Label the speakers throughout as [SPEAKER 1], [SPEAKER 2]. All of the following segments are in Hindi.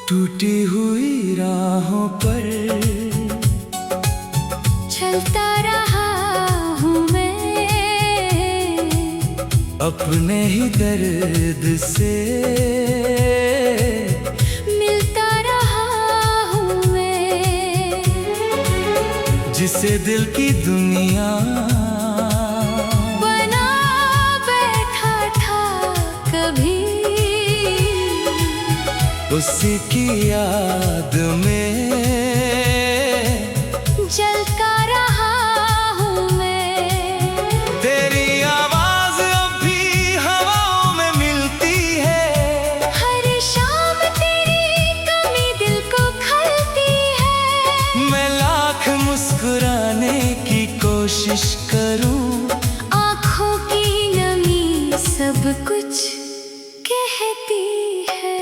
[SPEAKER 1] टूटी हुई राहों पर
[SPEAKER 2] चलता रहा हूँ मैं,
[SPEAKER 1] अपने ही दर्द से
[SPEAKER 2] मिलता रहा हूँ मैं।
[SPEAKER 1] जिसे दिल की दुनिया
[SPEAKER 2] बना बैठा था कभी,
[SPEAKER 1] उसी की याद में
[SPEAKER 2] जलता रहा हूँ मैं।
[SPEAKER 1] तेरी आवाज अब भी हवाओं में मिलती है,
[SPEAKER 2] हर शाम तेरी कमी दिल को खलती है।
[SPEAKER 1] मैं लाख मुस्कुराने की कोशिश करूं,
[SPEAKER 2] आँखों की नमी सब कुछ कहती है।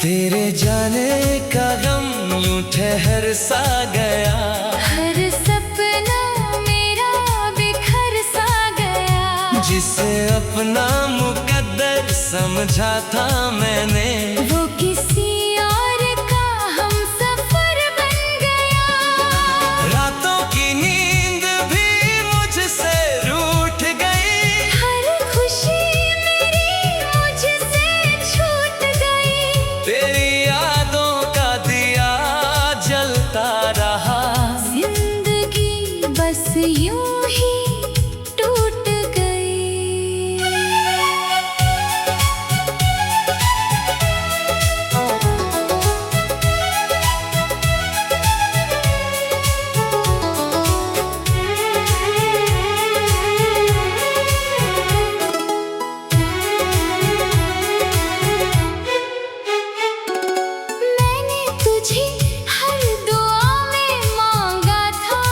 [SPEAKER 1] तेरे जाने का गम यूं ठहर सा गया,
[SPEAKER 2] हर सपना मेरा बिखर सा गया।
[SPEAKER 1] जिसे अपना मुकद्दर समझा था मैंने,
[SPEAKER 2] वो किसी और का हमसफर बन गया।
[SPEAKER 1] रातों की नींद भी मुझसे रूठ गई,
[SPEAKER 2] हर खुशी मेरी मुझसे छूट गई।
[SPEAKER 1] तेरी यादों का दिया जलता रहा।
[SPEAKER 2] जिंदगी बस यूं ही टूट गई। मैंने तुझे हर दुआ में मांगा था,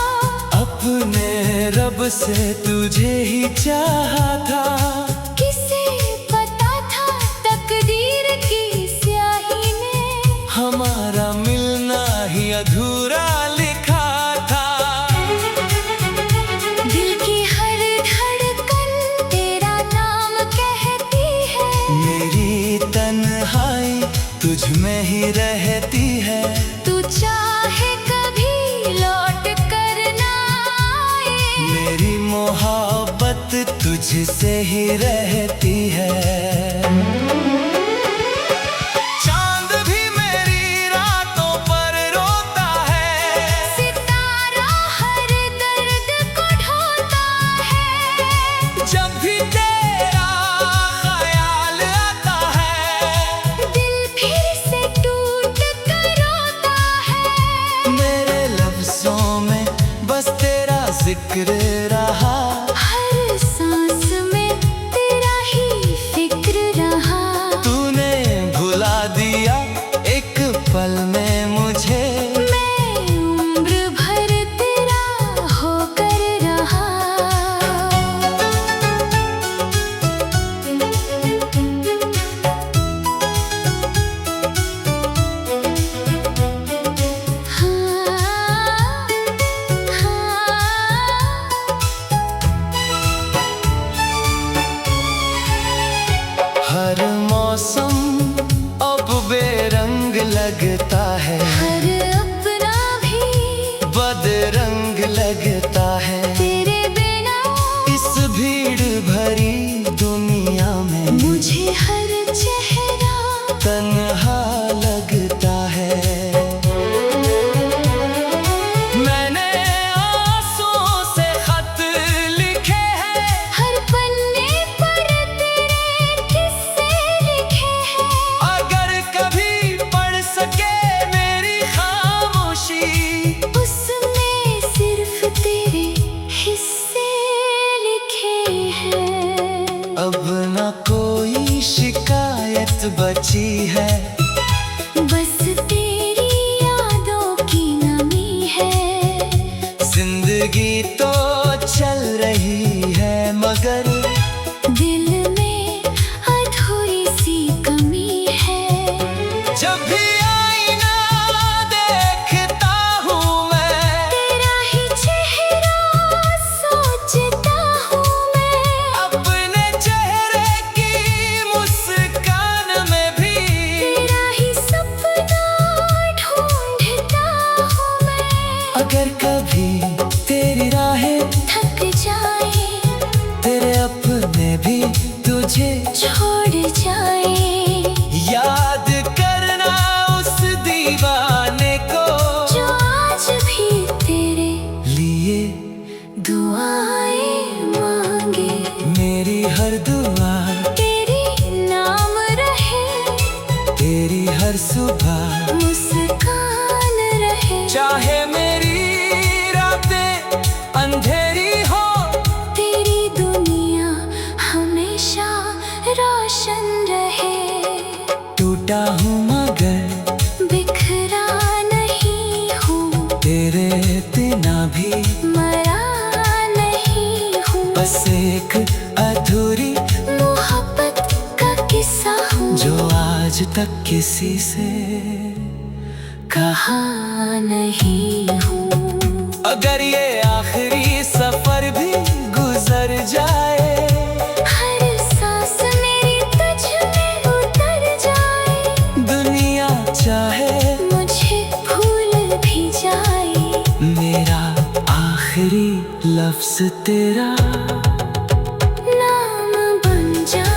[SPEAKER 1] अपने रब से तुझे ही चाहा था,
[SPEAKER 2] किसे पता था तकदीर की स्याही में
[SPEAKER 1] हमारा मिलना ही अधूरा लिखा था।
[SPEAKER 2] दिल की हर धड़कन तेरा नाम कहती है।
[SPEAKER 1] मेरी तन्हाई तुझ में ही रहती है,
[SPEAKER 2] तू चाहे कभी लौट कर ना आए।
[SPEAKER 1] मेरी मोहब्बत तुझसे ही रहती है। चांद भी मेरी रातों पर रोता है,
[SPEAKER 2] सितारा हर दर्द को ढोता है।
[SPEAKER 1] जब भी तेरा ख्याल आता है,
[SPEAKER 2] दिल फिर से टूट कर रोता है।
[SPEAKER 1] मेरे लफ्जों में बस तेरा जिक्र रहा,
[SPEAKER 2] हर सांस में तेरा ही फिक्र रहा।
[SPEAKER 1] तूने भुला दिया एक पल में मुझे,
[SPEAKER 2] मैं उम्र भर तेरा होकर रहा। हाँ,
[SPEAKER 1] हर मौसम अब बेरंग लगता है,
[SPEAKER 2] हर अपना भी
[SPEAKER 1] बदरंग लगता है।
[SPEAKER 2] तेरे बिना
[SPEAKER 1] इस भीड़ भरी दुनिया में
[SPEAKER 2] मुझे हर चेहरा
[SPEAKER 1] तन्हा लगता है। मैंने आंसुओं से खत लिखे हैं,
[SPEAKER 2] हर पन्ने पर तेरे किस्से लिखे हैं।
[SPEAKER 1] अगर कभी पढ़ सके मेरी खामोशी,
[SPEAKER 2] उसमें सिर्फ तेरे हिस्से लिखे हैं।
[SPEAKER 1] अब न कोई शिकायत बची है,
[SPEAKER 2] बस तेरी यादों की नमी है।
[SPEAKER 1] जिंदगी तो चल रही है मगर
[SPEAKER 2] दिल में अधूरी सी कमी है।
[SPEAKER 1] जब भी आईना देखता हूँ मैं,
[SPEAKER 2] तेरा ही चेहरा सोचता हूँ मैं।
[SPEAKER 1] अपने चेहरे की मुस्कान में भी
[SPEAKER 2] तेरा ही सब छोड़ जाए।
[SPEAKER 1] याद करना उस दीवाने को
[SPEAKER 2] जो आज भी तेरे
[SPEAKER 1] लिए
[SPEAKER 2] दुआएं मांगे।
[SPEAKER 1] मेरी हर दुआ
[SPEAKER 2] तेरी नाम रहे,
[SPEAKER 1] तेरी हर सुबह
[SPEAKER 2] मुस्कान रहे।
[SPEAKER 1] चाहे मेरी रातें अंधेरी हो,
[SPEAKER 2] तेरी दुनिया हमेशा रोशन रहे।
[SPEAKER 1] टूटा हूँ मगर
[SPEAKER 2] बिखरा नहीं हूँ,
[SPEAKER 1] तेरे बिना भी
[SPEAKER 2] मरा नहीं हूँ।
[SPEAKER 1] बस एक अधूरी
[SPEAKER 2] मोहब्बत का किस्सा हूँ,
[SPEAKER 1] जो आज तक किसी से
[SPEAKER 2] कहा नहीं हूँ।
[SPEAKER 1] अगर ये आखिरी सफर भी गुजर जाए,
[SPEAKER 2] हर सांस मेरी तुझ में उतर जाए।
[SPEAKER 1] दुनिया चाहे
[SPEAKER 2] मुझे भूल भी जाए,
[SPEAKER 1] मेरा आखिरी लफ्ज तेरा
[SPEAKER 2] नाम बन जाए।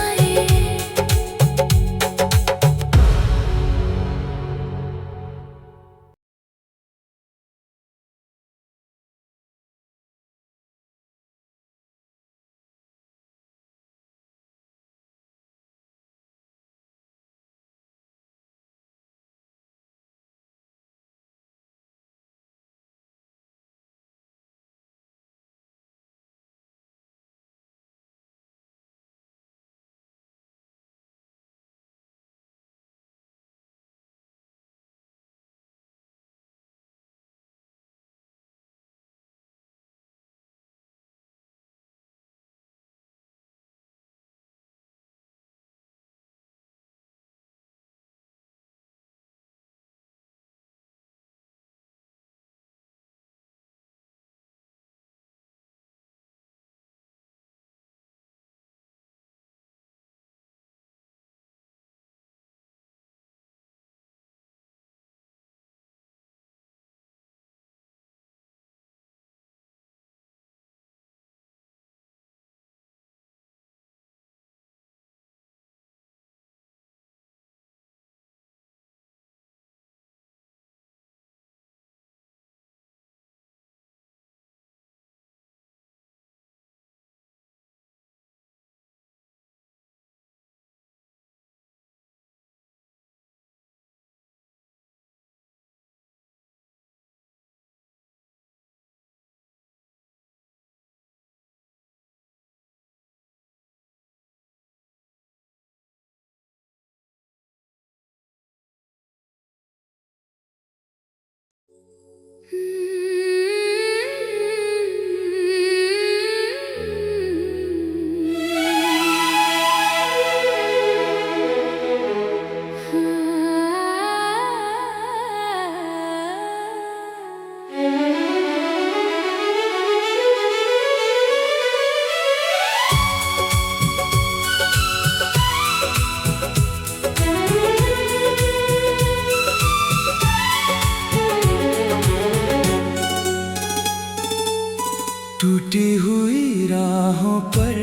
[SPEAKER 1] टूटी हुई राहों पर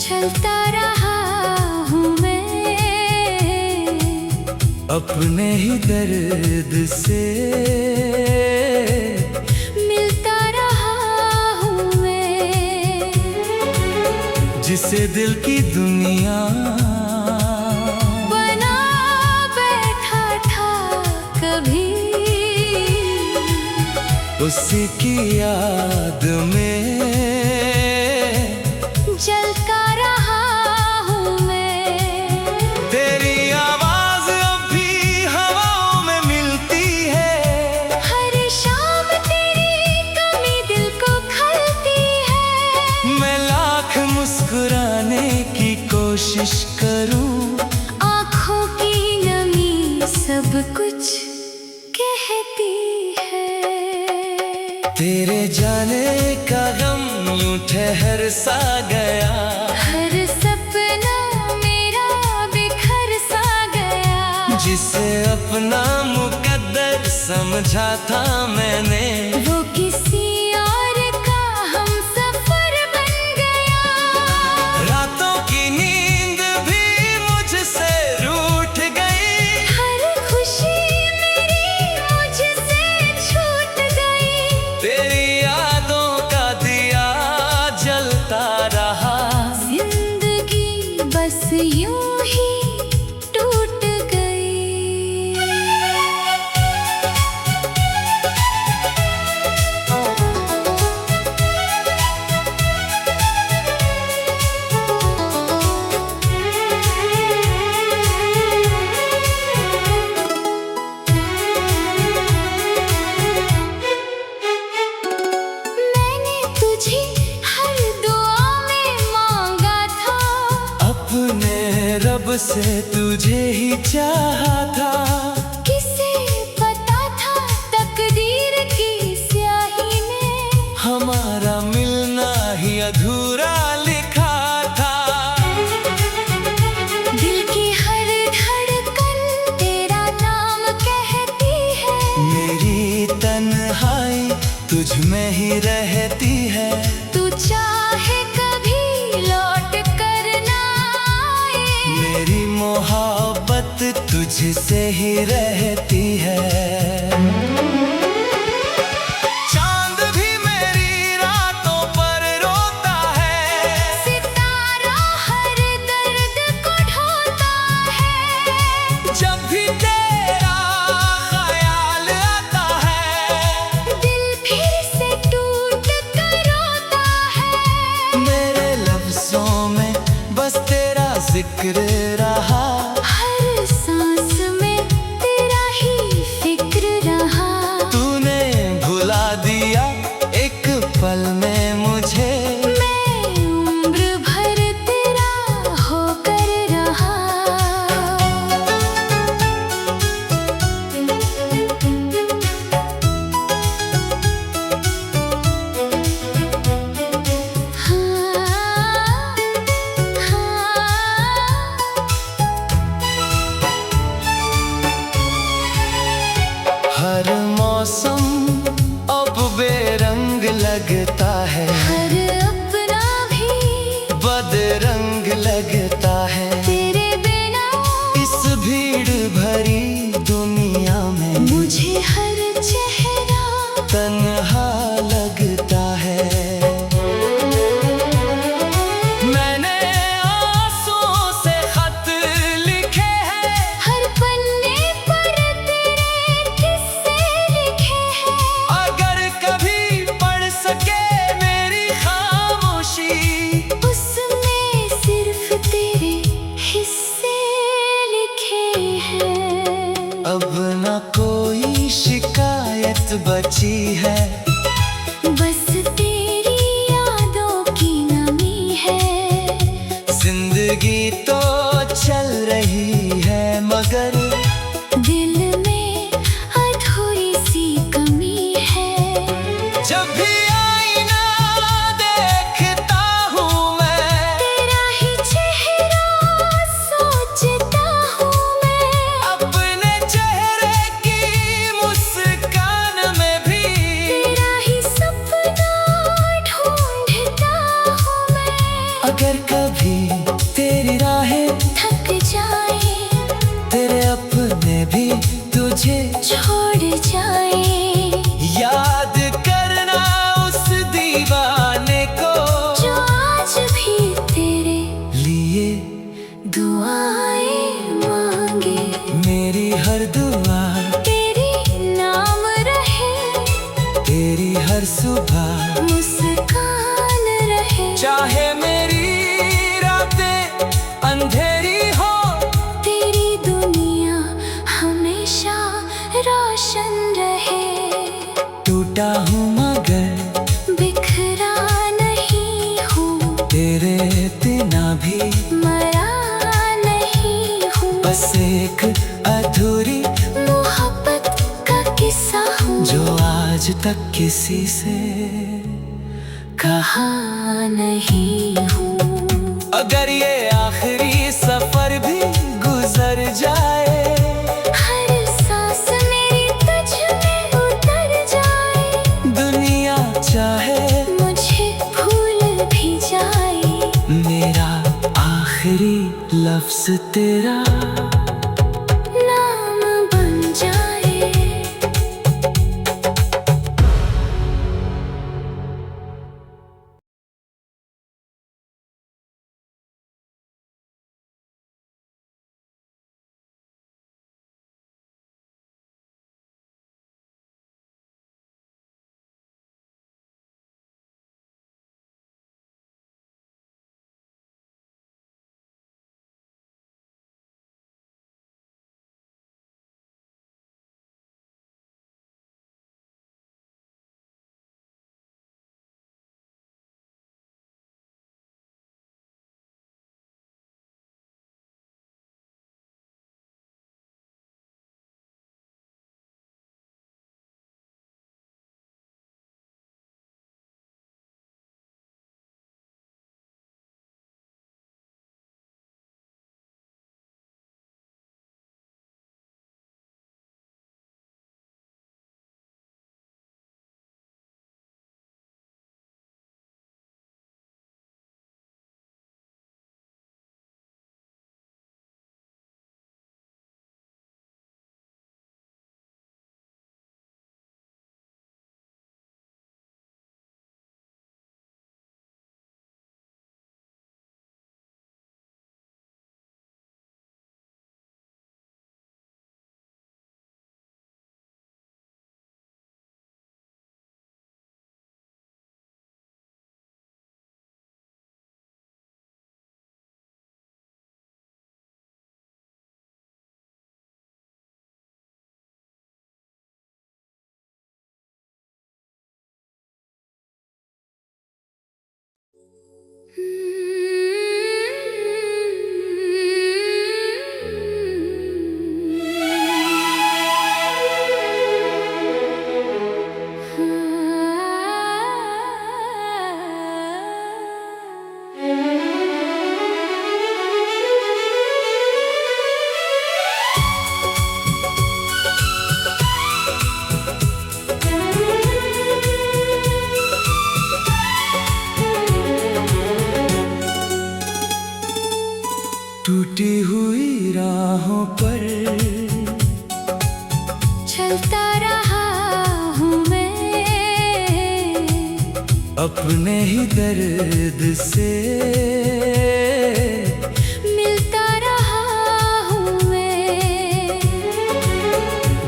[SPEAKER 2] चलता रहा हूँ मैं,
[SPEAKER 1] अपने ही दर्द से
[SPEAKER 2] मिलता रहा हूँ मैं।
[SPEAKER 1] जिसे दिल की दुनिया
[SPEAKER 2] बना बैठा था कभी,
[SPEAKER 1] उसी की याद में
[SPEAKER 2] जलता रहा हूँ मैं।
[SPEAKER 1] तेरी आवाज अब भी हवाओं में मिलती है,
[SPEAKER 2] हर शाम तेरी कमी दिल को खलती है।
[SPEAKER 1] मैं लाख मुस्कुराने की कोशिश करूं,
[SPEAKER 2] आँखों की नमी सब कुछ कहती है।
[SPEAKER 1] तेरे जाने का गम यूं ठहर सा गया,
[SPEAKER 2] हर सपना मेरा बिखर सा गया।
[SPEAKER 1] जिसे अपना मुकद्दर समझा था मैंने,
[SPEAKER 2] वो किसी और का हम सफर बन गया।
[SPEAKER 1] रात
[SPEAKER 2] यूं ही टूट गई। मैंने तुझे हर दुआ में मांगा था,
[SPEAKER 1] अपने रब से तुझे ही चाहा था।
[SPEAKER 2] किसे पता था तकदीर की स्याही में
[SPEAKER 1] हमारा मिलना ही अधूरा लिखा था।
[SPEAKER 2] दिल की हर धड़कन तेरा नाम कहती है,
[SPEAKER 1] मेरी तन्हाई तुझ में ही रहती है।
[SPEAKER 2] तू चाहे कभी लौट कर ना आए,
[SPEAKER 1] मेरी मोहब्बत तुझसे ही रहती है। चांद भी मेरी रातों पर रोता है,
[SPEAKER 2] सितारा हर दर्द को ढोता है।
[SPEAKER 1] जब भी तेरा ख्याल आता है,
[SPEAKER 2] दिल फिर से टूट कर रोता है।
[SPEAKER 1] मेरे लफ्जों में बस तेरा जिक्र रहा।
[SPEAKER 2] हर सांस में तेरा ही फिक्र रहा।
[SPEAKER 1] तूने भुला दिया एक पल में मुझे,
[SPEAKER 2] मैं उम्र भर तेरा होकर रहा। हाँ,
[SPEAKER 1] हर मौसम अब बेरंग लगता है,
[SPEAKER 2] हर अपना भी
[SPEAKER 1] बदरंग लगता है।
[SPEAKER 2] तेरे बिना
[SPEAKER 1] इस भीड़ भरी दुनिया में
[SPEAKER 2] मुझे हर चेहरा
[SPEAKER 1] तन्हा लगता है। मैंने आंसुओं से खत लिखे हैं,
[SPEAKER 2] हर पन्ने पर तेरे किस्से लिखे हैं।
[SPEAKER 1] अगर कभी पढ़ सके मेरी खामोशी,
[SPEAKER 2] उसमें सिर्फ तेरे हिस्से लिखे हैं।
[SPEAKER 1] अब न कोई शिकायत बची है,
[SPEAKER 2] बस तेरी यादों की नमी है।
[SPEAKER 1] जिंदगी तो चल रही है मगर
[SPEAKER 2] दिल में अधूरी सी कमी है।
[SPEAKER 1] जब भी आईना देखता हूँ मैं,
[SPEAKER 2] तेरा ही चेहरा सोचता हूँ मैं।
[SPEAKER 1] अपने चेहरे की मुस्कान में भी
[SPEAKER 2] तेरा ही सपना ढूंढता हूँ मैं।
[SPEAKER 1] अगर कभी तेरी राहें
[SPEAKER 2] थक जाए,
[SPEAKER 1] तेरे अपने भी तुझे
[SPEAKER 2] छोड़ जाए,
[SPEAKER 1] याद करना उस दीवाने को
[SPEAKER 2] जो आज भी तेरे
[SPEAKER 1] लिए
[SPEAKER 2] दुआएं मांगे।
[SPEAKER 1] मेरी हर दुआ
[SPEAKER 2] तेरी नाम रहे,
[SPEAKER 1] तेरी हर सुबह
[SPEAKER 2] मुस्कान रहे।
[SPEAKER 1] चाहे मेरी रातें अंधेरी हो,
[SPEAKER 2] तेरी दुनिया हमेशा रोशन रहे।
[SPEAKER 1] टूटा हूँ मगर
[SPEAKER 2] बिखरा नहीं हूँ,
[SPEAKER 1] तेरे बिना भी
[SPEAKER 2] मरा नहीं हूँ।
[SPEAKER 1] बस एक अधूरी
[SPEAKER 2] मोहब्बत का किस्सा हूँ,
[SPEAKER 1] जो आज तक किसी से
[SPEAKER 2] कहा नहीं हूँ।
[SPEAKER 1] अगर ये आखिरी सफर भी गुजर जाए,
[SPEAKER 2] हर सांस मेरी तुझ में उतर जाए,
[SPEAKER 1] दुनिया चाहे
[SPEAKER 2] मुझे भूल भी जाए,
[SPEAKER 1] मेरा आखिरी लफ्ज तेरा टूटी हुई राहों पर
[SPEAKER 2] चलता रहा हूँ मैं,
[SPEAKER 1] अपने ही दर्द से
[SPEAKER 2] मिलता रहा हूँ मैं,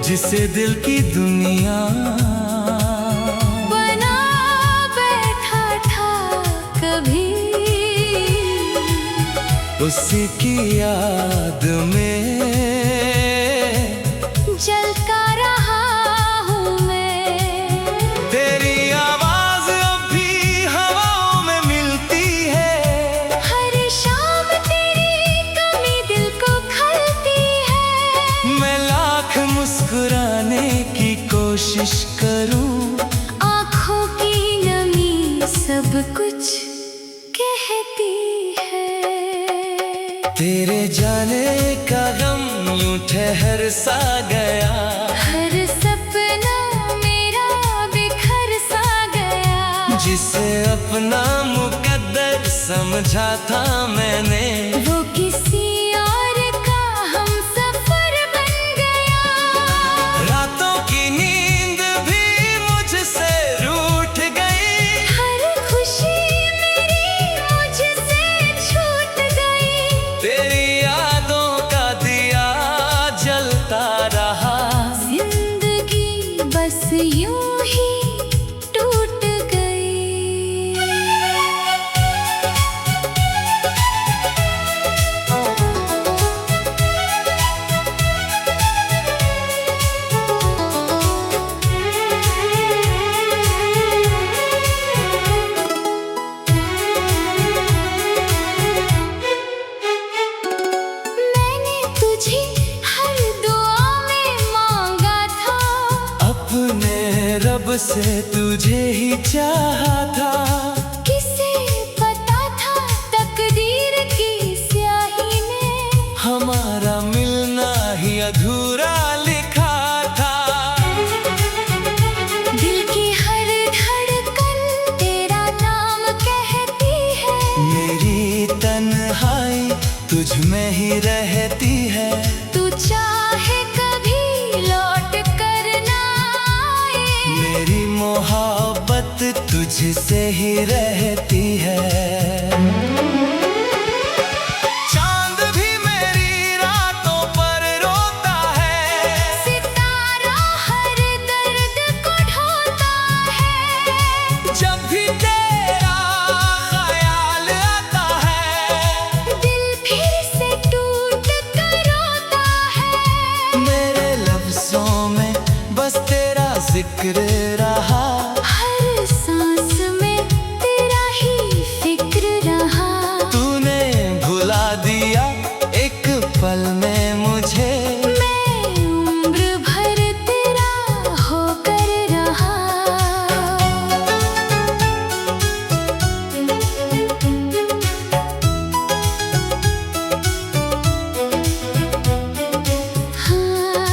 [SPEAKER 1] जिसे दिल की दुनिया
[SPEAKER 2] बना बैठा था कभी,
[SPEAKER 1] उसी की याद में
[SPEAKER 2] जलता रहा हूँ मैं।
[SPEAKER 1] तेरी आवाज अब भी हवाओं में मिलती है,
[SPEAKER 2] हर शाम तेरी कमी दिल को खलती है।
[SPEAKER 1] मैं लाख मुस्कुराने की कोशिश करूं,
[SPEAKER 2] आँखों की नमी सब कुछ कहती है।
[SPEAKER 1] तेरे जाने का गम यूं ठहर सा गया,
[SPEAKER 2] हर सपना मेरा बिखर सा गया,
[SPEAKER 1] जिसे अपना मुकद्दर समझा था मैंने,
[SPEAKER 2] वो किसी और का हम सफर बन गया।
[SPEAKER 1] रातों की नींद भी मुझसे रूठ गई,
[SPEAKER 2] हर खुशी मेरी मुझसे छूट गई।
[SPEAKER 1] तेरी यादों का दिया जलता रहा,
[SPEAKER 2] जिंदगी बस यूं ही टूट गई। मैंने तुझे हर दुआ में मांगा था,
[SPEAKER 1] अपने रब से तुझे ही चाहा था,
[SPEAKER 2] किसे पता था तकदीर की स्याही में
[SPEAKER 1] हमारा मिलना ही अधूरा लिखा था।
[SPEAKER 2] दिल की हर धड़कन तेरा नाम कहती है,
[SPEAKER 1] मेरी तन्हाई तुझ में ही रहती है,
[SPEAKER 2] तू चाहे कभी लौट कर ना आए।
[SPEAKER 1] मेरी मोहब्बत तुझसे ही रहती है। चांद भी मेरी रातों पर रोता है,
[SPEAKER 2] सितारा हर दर्द को ढोता है।
[SPEAKER 1] जब भी तेरा ख्याल आता है,
[SPEAKER 2] दिल फिर से टूट कर रोता है।
[SPEAKER 1] मेरे लफ्जों में बस तेरा जिक्र रहा,
[SPEAKER 2] हर सांस में तेरा ही फिक्र रहा।
[SPEAKER 1] तूने भुला दिया एक पल में मुझे,
[SPEAKER 2] मैं उम्र भर तेरा होकर रहा। हाँ,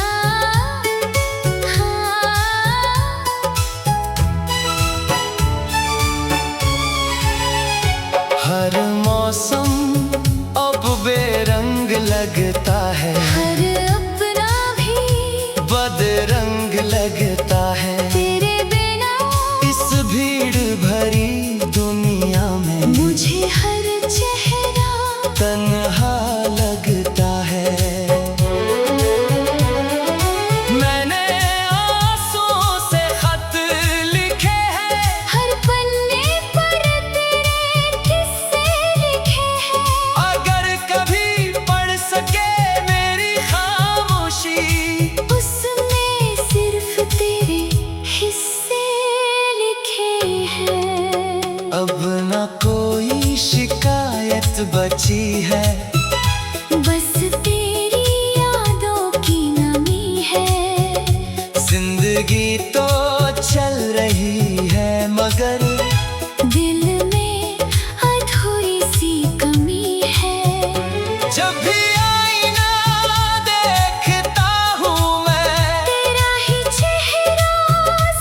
[SPEAKER 1] हर मौसम अब बेर है।
[SPEAKER 2] बस तेरी यादों की नमी है।
[SPEAKER 1] जिंदगी तो चल रही है मगर
[SPEAKER 2] दिल में अधूरी सी कमी है।
[SPEAKER 1] जब भी आईना देखता हूँ मैं,
[SPEAKER 2] तेरा ही चेहरा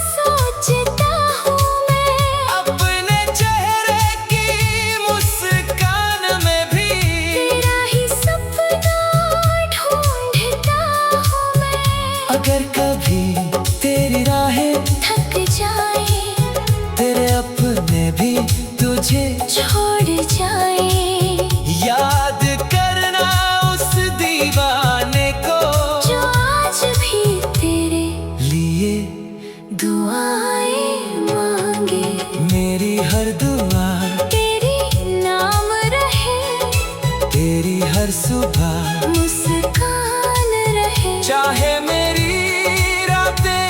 [SPEAKER 2] सोचता हूँ मैं।
[SPEAKER 1] अपने चेहरे की मुस्कान में भी
[SPEAKER 2] तेरा ही सपना ढूंढता हूँ मैं।
[SPEAKER 1] अगर कभी तेरी राहें
[SPEAKER 2] थक जाए,
[SPEAKER 1] तेरे अपने भी तुझे
[SPEAKER 2] छोड़ जाए,
[SPEAKER 1] याद करना उस दीवाने को
[SPEAKER 2] जो आज भी तेरे
[SPEAKER 1] लिए
[SPEAKER 2] दुआएं मांगे।
[SPEAKER 1] मेरी हर दुआ
[SPEAKER 2] तेरी नाम रहे,
[SPEAKER 1] तेरी हर सुबह
[SPEAKER 2] मुस्कान रहे।
[SPEAKER 1] चाहे मेरी रातें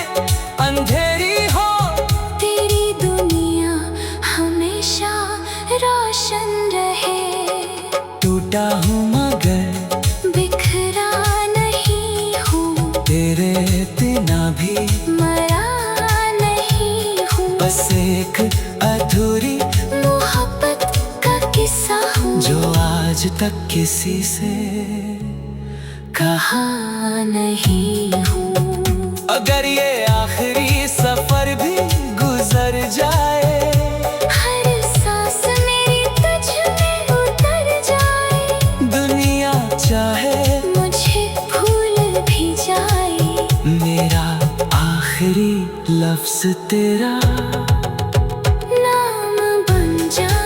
[SPEAKER 1] अंधेरी हो,
[SPEAKER 2] तेरी दुनिया हमेशा रोशन रहे।
[SPEAKER 1] टूटा हूँ मगर
[SPEAKER 2] बिखरा नहीं हूँ,
[SPEAKER 1] तेरे बिना भी
[SPEAKER 2] मरा नहीं हूँ।
[SPEAKER 1] बस एक अधूरी
[SPEAKER 2] मोहब्बत का किस्सा हूँ,
[SPEAKER 1] जो आज तक किसी से
[SPEAKER 2] कहा नहीं हूँ।
[SPEAKER 1] अगर ये आखिरी सफर भी गुजर जाए,
[SPEAKER 2] हर सांस मेरी तुझ में उतर जाए,
[SPEAKER 1] दुनिया चाहे
[SPEAKER 2] मुझे भूल भी जाए,
[SPEAKER 1] मेरा आखिरी लफ्ज तेरा
[SPEAKER 2] नाम बन जाए।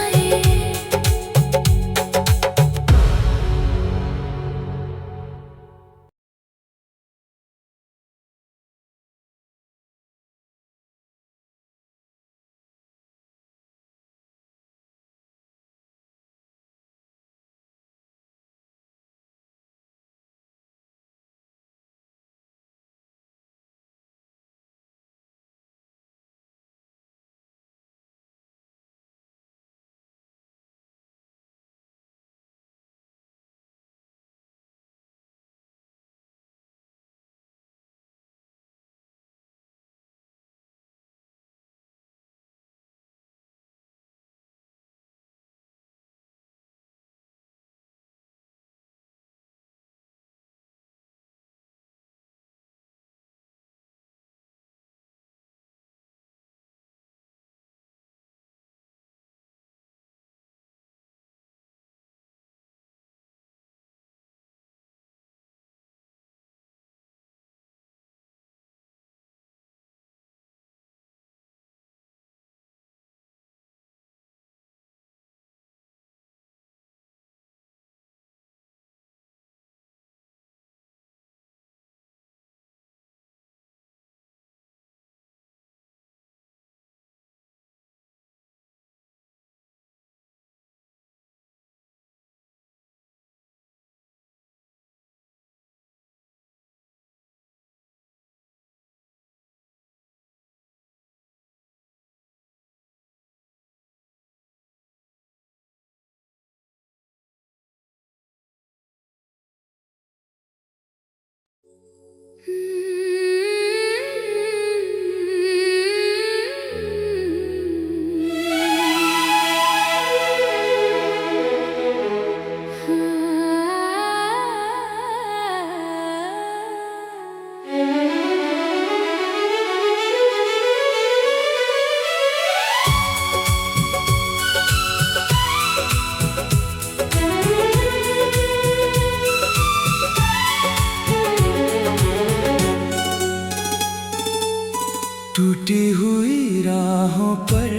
[SPEAKER 1] टूटी हुई राहों पर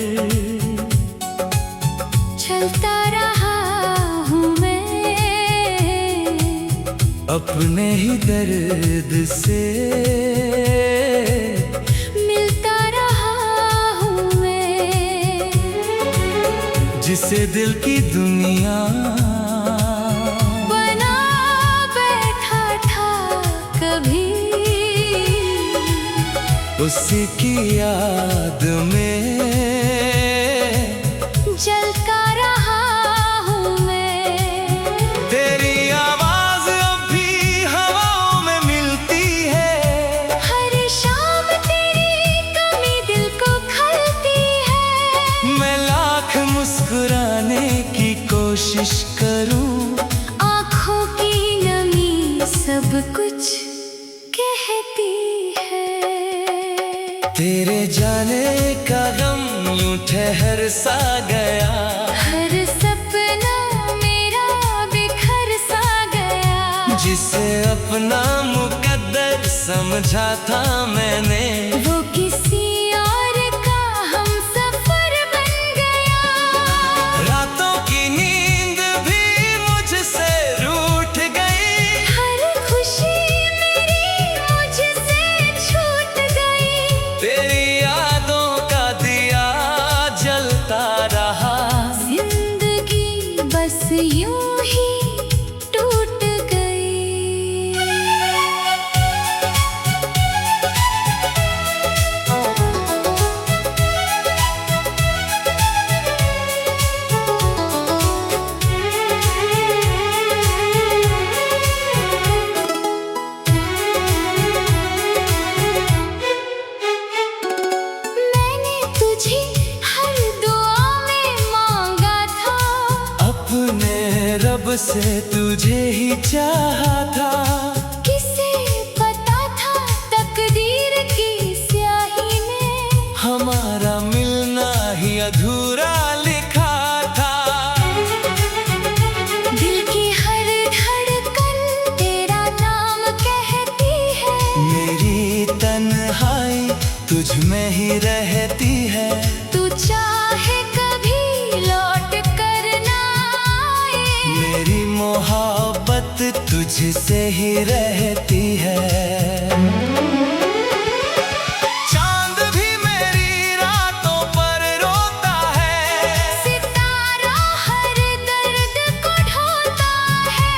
[SPEAKER 2] चलता रहा हूँ मैं,
[SPEAKER 1] अपने ही दर्द से
[SPEAKER 2] मिलता रहा हूँ मैं।
[SPEAKER 1] जिसे दिल की दुनिया
[SPEAKER 2] बना बैठा था कभी,
[SPEAKER 1] उसी की याद में
[SPEAKER 2] जलता रहा हूँ मैं।
[SPEAKER 1] तेरे जाने का गम यूं ठहर सा गया,
[SPEAKER 2] हर सपना मेरा बिखर सा गया।
[SPEAKER 1] जिसे अपना मुकद्दर समझा था मैंने,
[SPEAKER 2] वो किसी और का हम सफर बन गया।
[SPEAKER 1] रातों की नींद भी मुझसे रूठ गई,
[SPEAKER 2] हर खुशी मेरी मुझसे छूट गई।
[SPEAKER 1] तेरी यादों का दिया जलता रहा,
[SPEAKER 2] जिंदगी बस यूं ही टूट गई। मैंने तुझे हर दुआ में मांगा था,
[SPEAKER 1] अपने रब से तुझे ही चाहा था।
[SPEAKER 2] किसे पता था तकदीर की स्याही में
[SPEAKER 1] हमारा मिलना ही अधूरा लिखा था।
[SPEAKER 2] दिल की हर धड़कन तेरा नाम कहती है।
[SPEAKER 1] मेरी तन्हाई तुझ में ही रहती है,
[SPEAKER 2] तू चाहे कभी लौट कर ना आए।
[SPEAKER 1] मेरी मोहब्बत तुझसे ही रहती है। चांद भी मेरी रातों पर रोता है,
[SPEAKER 2] सितारा हर दर्द को ढोता है।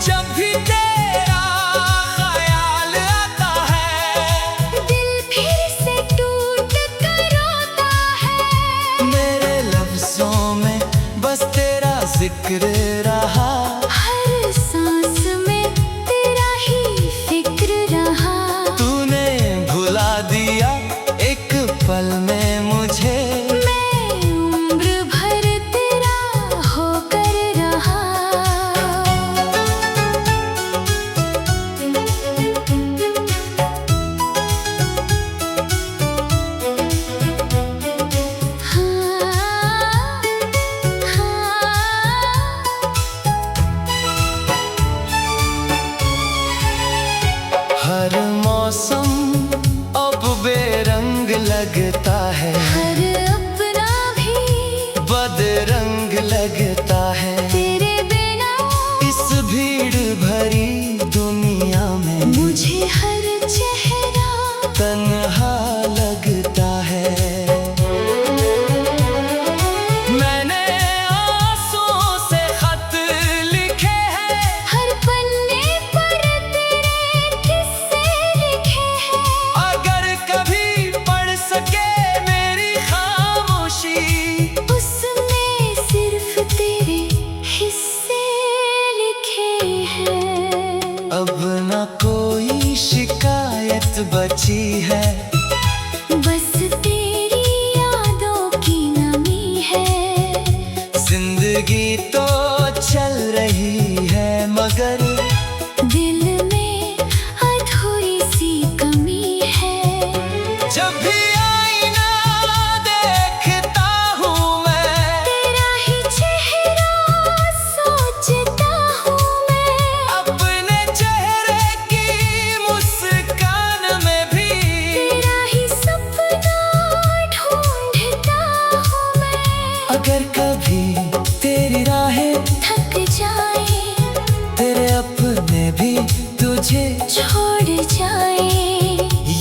[SPEAKER 1] जब भी तेरा ख्याल आता है,
[SPEAKER 2] दिल फिर से टूट कर रोता है।
[SPEAKER 1] मेरे लफ्जों में बस तेरा जिक्र रहा,
[SPEAKER 2] हर सांस में तेरा ही फिक्र रहा।
[SPEAKER 1] तूने भुला दिया एक पल में मुझे,
[SPEAKER 2] मैं उम्र भर तेरा होकर रहा। हाँ,
[SPEAKER 1] हर मौसम अब बेरंग लगता है,
[SPEAKER 2] हर अपना भी
[SPEAKER 1] बदरंग लगता है।
[SPEAKER 2] तेरे बिना
[SPEAKER 1] इस भीड़ भरी दुनिया में
[SPEAKER 2] मुझे हर चेहरा
[SPEAKER 1] तन्हा लगता है। मैंने आंसुओं से खत लिखे हैं,
[SPEAKER 2] हर पन्ने पर तेरे किस्से लिखे हैं।
[SPEAKER 1] अगर कभी पढ़ सके मेरी खामोशी,
[SPEAKER 2] उसमें सिर्फ तेरे हिस्से लिखे हैं।
[SPEAKER 1] अब ना कोई शिकायत बची है,
[SPEAKER 2] बस तेरी यादों की नमी है।
[SPEAKER 1] जिंदगी तो चल रही है मगर
[SPEAKER 2] दिल में अधूरी सी कमी है।
[SPEAKER 1] जब भी आईना देखता हूँ मैं,
[SPEAKER 2] तेरा ही चेहरा सोचता हूँ मैं।
[SPEAKER 1] अपने चेहरे की मुस्कान में भी
[SPEAKER 2] तेरा ही सपना ढूंढता हूँ मैं।
[SPEAKER 1] अगर कभी तेरी राहें
[SPEAKER 2] थक जाए,
[SPEAKER 1] तेरे अपने भी तुझे
[SPEAKER 2] छोड़ जाए।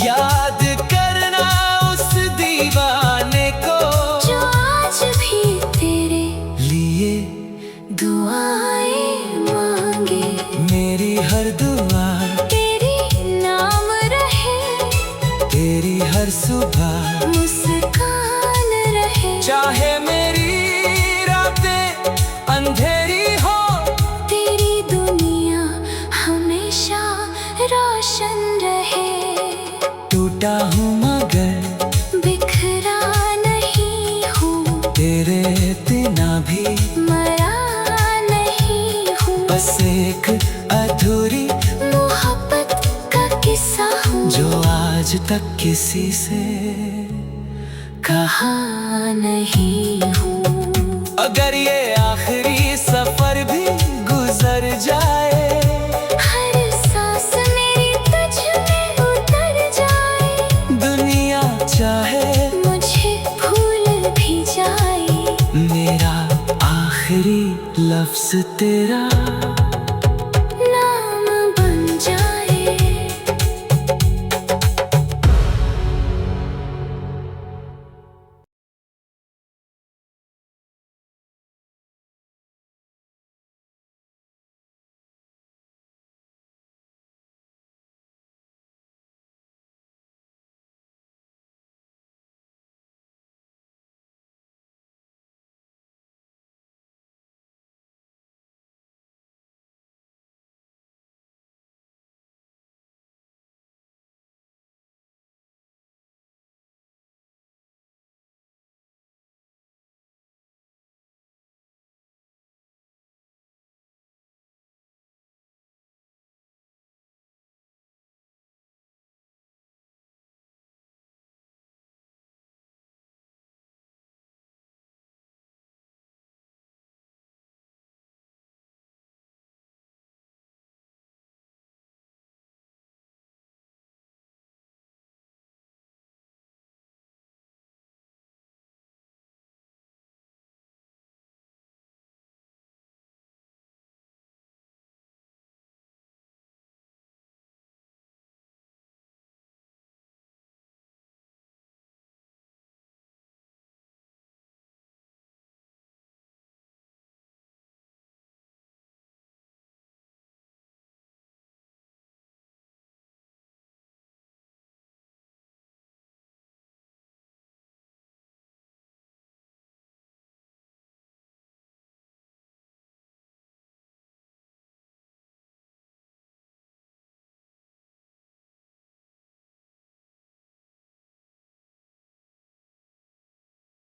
[SPEAKER 1] याद करना उस दीवाने को,
[SPEAKER 2] जो आज भी तेरे
[SPEAKER 1] लिए
[SPEAKER 2] दुआएं मांगे।
[SPEAKER 1] मेरी हर दुआ
[SPEAKER 2] तेरी नाम रहे,
[SPEAKER 1] तेरी हर सुबह
[SPEAKER 2] मुस्कान रहे।
[SPEAKER 1] चाहे मेरी रातें अंधेरी हो,
[SPEAKER 2] तेरी दुनिया हमेशा रोशन रहे।
[SPEAKER 1] टूटा हूँ मगर
[SPEAKER 2] बिखरा नहीं हूँ,
[SPEAKER 1] तेरे बिना भी
[SPEAKER 2] मरा नहीं हूँ।
[SPEAKER 1] बस एक अधूरी
[SPEAKER 2] मोहब्बत का किस्सा हूँ,
[SPEAKER 1] जो आज आज तक किसी से कहा
[SPEAKER 2] नहीं हूँ।
[SPEAKER 1] अगर ये आखिरी सफर भी गुजर जाए,
[SPEAKER 2] हर सांस मेरी तुझ में उतर जाए,
[SPEAKER 1] दुनिया चाहे
[SPEAKER 2] मुझे भूल भी जाए,
[SPEAKER 1] मेरा आखिरी लफ्ज तेरा